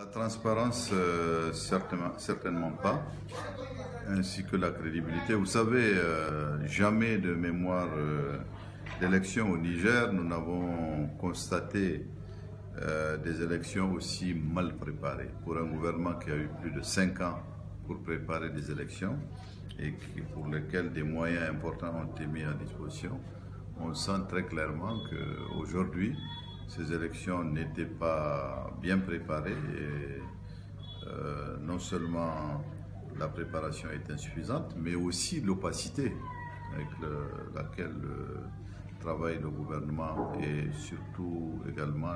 La transparence, certainement pas, ainsi que la crédibilité. Vous savez, jamais de mémoire d'élection au Niger, nous n'avons constaté des élections aussi mal préparées. Pour un gouvernement qui a eu plus de 5 ans pour préparer des élections et pour lesquelles des moyens importants ont été mis à disposition, on sent très clairement qu'aujourd'hui, ces élections n'étaient pas bien préparées et non seulement la préparation est insuffisante, mais aussi l'opacité avec laquelle travaille le gouvernement et surtout également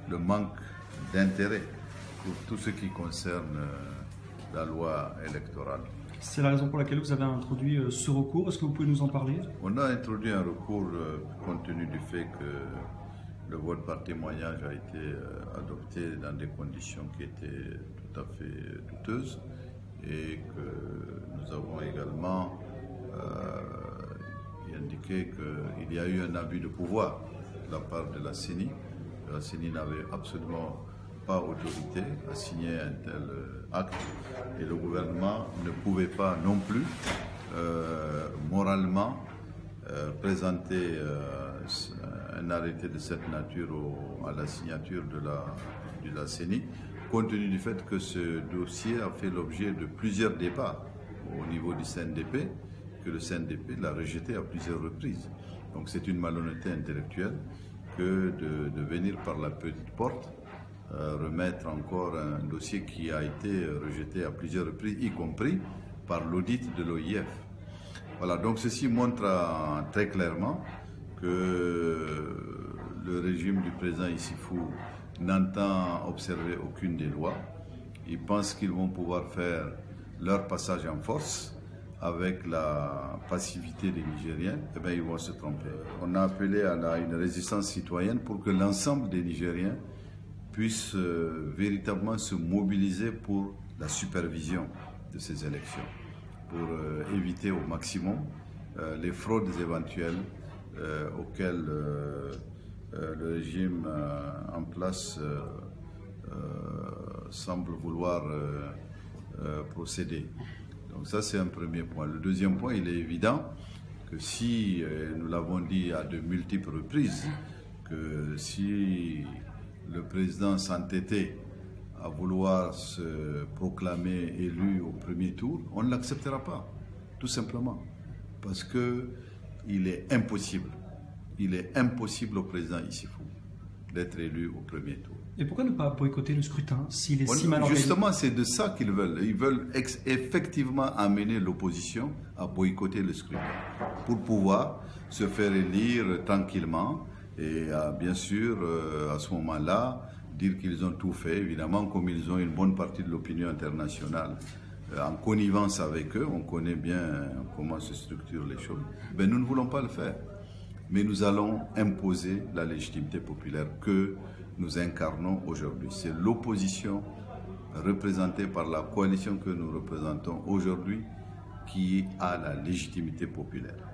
le manque d'intérêt pour tout ce qui concerne la loi électorale. C'est la raison pour laquelle vous avez introduit ce recours. Est-ce que vous pouvez nous en parler? On a introduit un recours compte tenu du fait que le vote par témoignage a été adopté dans des conditions qui étaient tout à fait douteuses et que nous avons également indiqué qu'il y a eu un abus de pouvoir de la part de la CENI. La CENI n'avait absolument pas autorité à signer un tel acte et le gouvernement ne pouvait pas non plus moralement présenter un arrêté de cette nature à la signature de la CENI, compte tenu du fait que ce dossier a fait l'objet de plusieurs débats au niveau du CNDP, que le CNDP l'a rejeté à plusieurs reprises. Donc c'est une malhonnêteté intellectuelle que de venir par la petite porte remettre encore un dossier qui a été rejeté à plusieurs reprises, y compris par l'audit de l'OIF. Voilà, donc ceci montre très clairement que le régime du président Issoufou n'entend observer aucune des lois. Ils pensent qu'ils vont pouvoir faire leur passage en force avec la passivité des Nigériens. Eh bien, ils vont se tromper. On a appelé à une résistance citoyenne pour que l'ensemble des Nigériens puissent véritablement se mobiliser pour la supervision de ces élections, pour éviter au maximum les fraudes éventuelles auxquelles le régime en place semble vouloir procéder. Donc ça, c'est un premier point. Le deuxième point, il est évident que si, nous l'avons dit à de multiples reprises, que si le président s'entêtait à vouloir se proclamer élu au premier tour, on ne l'acceptera pas, tout simplement. Parce qu'il est impossible au président Issoufou d'être élu au premier tour. Et pourquoi ne pas boycotter le scrutin s'il est si mal organisé? Justement, c'est de ça qu'ils veulent. Ils veulent effectivement amener l'opposition à boycotter le scrutin pour pouvoir se faire élire tranquillement et bien sûr, à ce moment-là, dire qu'ils ont tout fait, évidemment, comme ils ont une bonne partie de l'opinion internationale en connivence avec eux, on connaît bien comment se structurent les choses. Ben, nous ne voulons pas le faire. Mais nous allons imposer la légitimité populaire que nous incarnons aujourd'hui. C'est l'opposition représentée par la coalition que nous représentons aujourd'hui qui a la légitimité populaire.